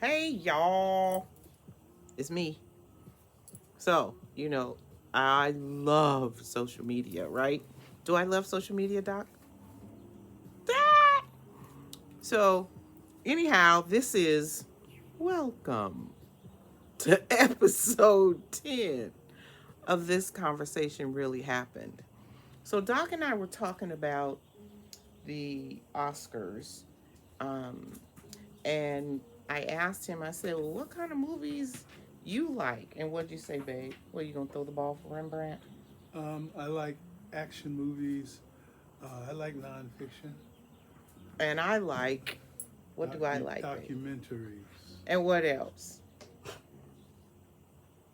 Hey, y'all. It's me. So, I love social media, right? Do I love social media, Doc? Ah! So, anyhow, this is welcome to episode 10 of This Conversation Really Happened. So, Doc and I were talking about the Oscars, um, and I asked him, I said, well, what kind of movies you like? And what'd you say, babe? Well, you gonna throw the ball for Rembrandt? I like action movies. I like nonfiction, And I like, what do I like, babe? documentaries. And what else?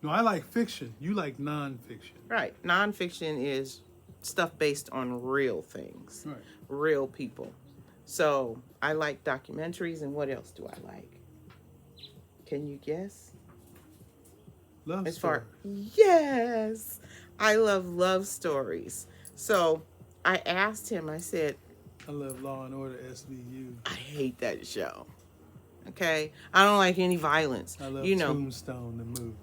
No, I like fiction. You like nonfiction. Right. Nonfiction is stuff based on real things, Right. real people. So I like documentaries. And what else do I like? Can you guess? Love As far, stories. yes, I love stories. So I asked him, I said, I love Law and Order SVU. I hate that show. Okay. I don't like any violence. I love You know, Tombstone, the movie.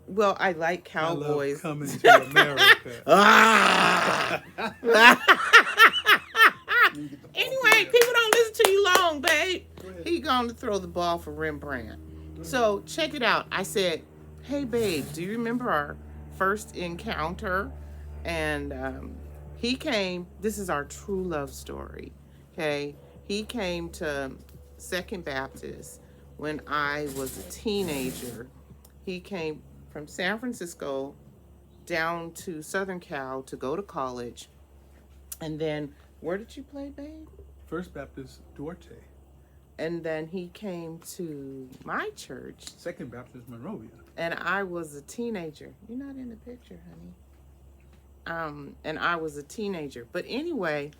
well, I like I love cowboys. Coming to America. Ah! You get the ball for Anyway, real. people don't listen to you long, babe. Go ahead. He going to throw the ball for Rembrandt. So check it out. I said, hey, babe, do you remember our first encounter? And he came, this is our true love story. Okay. He came to Second Baptist when I was a teenager. He came from San Francisco down to Southern Cal to go to college. And then, where did you play, babe? First Baptist Duarte. And then he came to my church, Second Baptist Monrovia. and I was a teenager. You're not in the picture, honey. And I was a teenager. But anyway,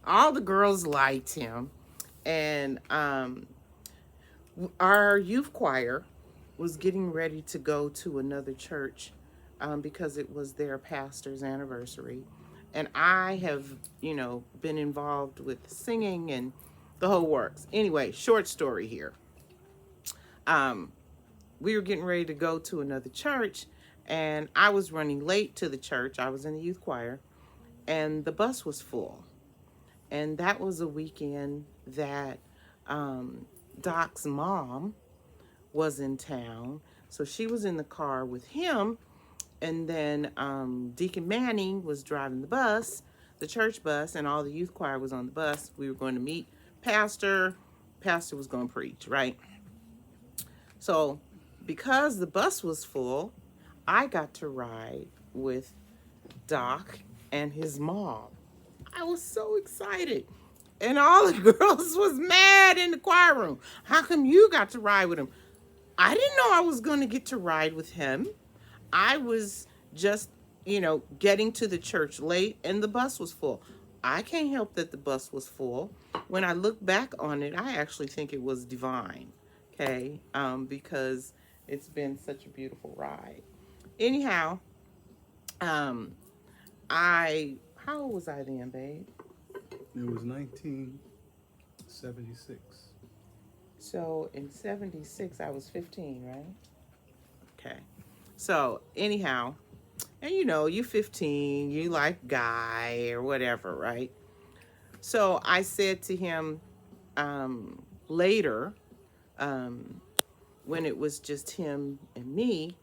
all the girls liked him, and our youth choir was getting ready to go to another church because it was their pastor's anniversary. And I have, been involved with singing and the whole works. Anyway, short story here. Um, we were getting ready to go to another church, and I was running late to the church. I was in the youth choir, and the bus was full. And that was a weekend that um, Doc's mom was in town. So she was in the car with him. And then Deacon Manning was driving the bus, the church bus, and all the youth choir was on the bus. We were going to meet Pastor. Pastor was going to preach, right? So because the bus was full, I got to ride with Doc and his mom. I was so excited. And all the girls was mad in the choir room. How come you got to ride with him? I didn't know I was going to get to ride with him. I was just, getting to the church late and the bus was full. I can't help that the bus was full. When I look back on it, I actually think it was divine, okay? Because it's been such a beautiful ride. Anyhow, um, how old was I then, babe? It was 1976. So in 76, I was 15, right? Okay. So, anyhow, and you 15, you like guy or whatever, right? So I said to him later, um, when it was just him and me,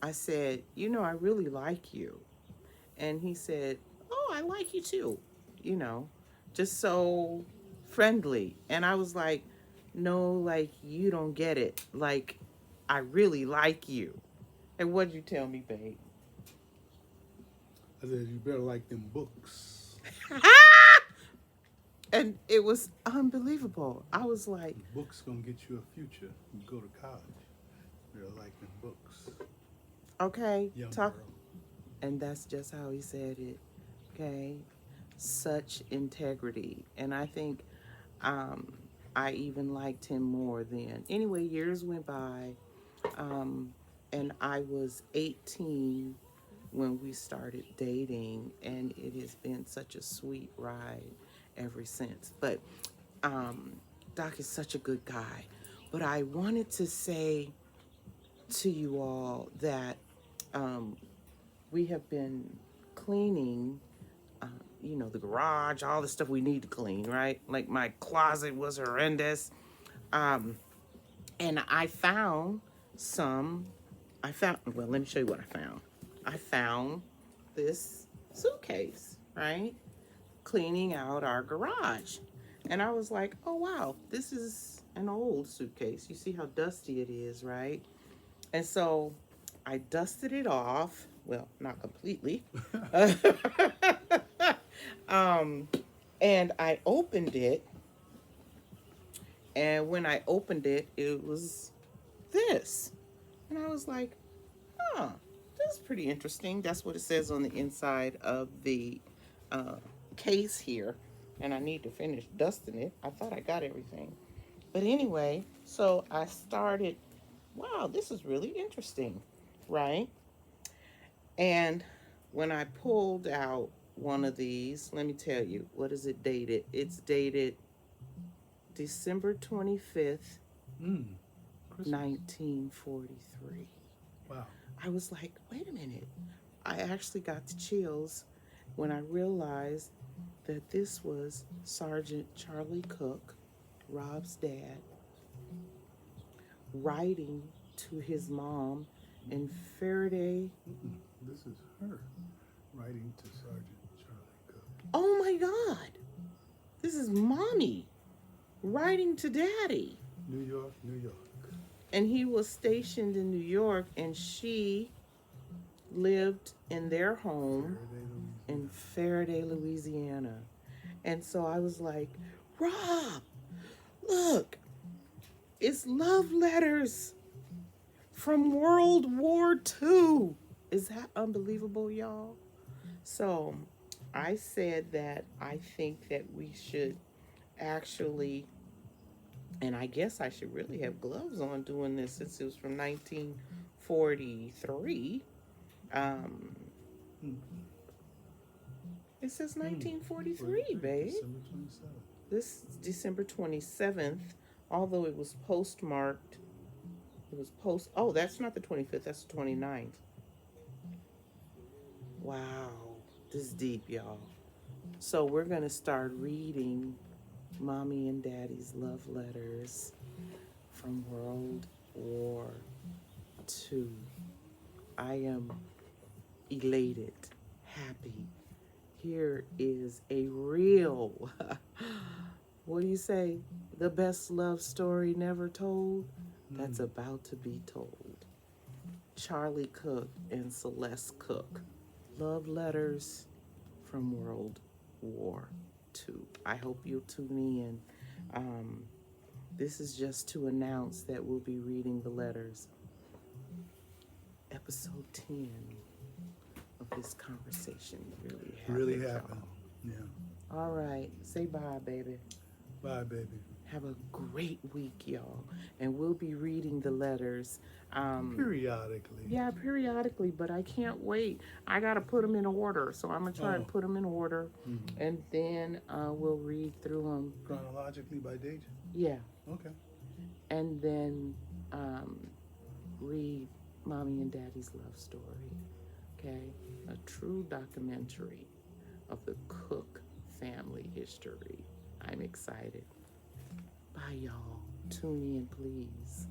I said, I really like you. And he said, oh, I like you too, you know, just so friendly. And I was like, no, like, you don't get it. Like, I really like you. And what'd you tell me, babe? I said, you better like them books. And it was unbelievable. I was like, Books gonna get you a future. You go to college. You better like them books. okay, Young talk. girl. And that's just how he said it. Okay. Such integrity. And I think um, I even liked him more then. Anyway, years went by, um, and I was 18 when we started dating, and it has been such a sweet ride ever since. But um, Doc is such a good guy. But I wanted to say to you all that we have been cleaning, the garage, all the stuff we need to clean, right? Like my closet was horrendous. And well, let me show you what I found. I found this suitcase, right? Cleaning out our garage. And I was like, oh, wow, this is an old suitcase. You see how dusty it is, right? And so I dusted it off. Well, not completely. And I opened it. And when I opened it, it was this. And I was like, huh, this is pretty interesting. That's what it says on the inside of the case here. And I need to finish dusting it. I thought I got everything. But anyway, so I started, wow, this is really interesting, right? And when I pulled out one of these, let me tell you, what is it dated? It's dated December 25th, Christmas. 1943. Wow. I was like, wait a minute. I actually got the chills when I realized that this was Sergeant Charlie Cook, Rob's dad, writing to his mom in Faraday. This is her writing to Sergeant Charlie Cook. Oh my God. This is mommy writing to daddy. New York, New York. And he was stationed in New York, and she lived in their home in Faraday, Louisiana. And so I was like, Rob, look, it's love letters from World War II. Is that unbelievable, y'all? So I said that I think that we should actually, and I guess I should really have gloves on doing this since it was from 1943. It says 1943, babe. December 27th. This is December 27th, although it was postmarked. Oh, that's not the 25th, that's the 29th. Wow, this is deep, y'all. So we're going to start reading Mommy and Daddy's love letters from World War II. I am elated, happy. Here is a real, what do you say? The best love story never told? That's about to be told. Charlie Cook and Celeste Cook. Love letters from World War II. I hope you'll tune in. This is just to announce that we'll be reading the letters. Episode 10 of this conversation Really happened. Yeah. All right. Say bye, baby. Bye, baby. Have a great week, y'all. And we'll be reading the letters. Periodically. Yeah, periodically, but I can't wait. I got to put them in order. So I'm going to try and put them in order. Mm-hmm. And then we'll read through them. Chronologically by date? Yeah. Okay. And then read Mommy and Daddy's love story. Okay? A true documentary of the Cook family history. I'm excited. Bye, y'all. Tune in, please.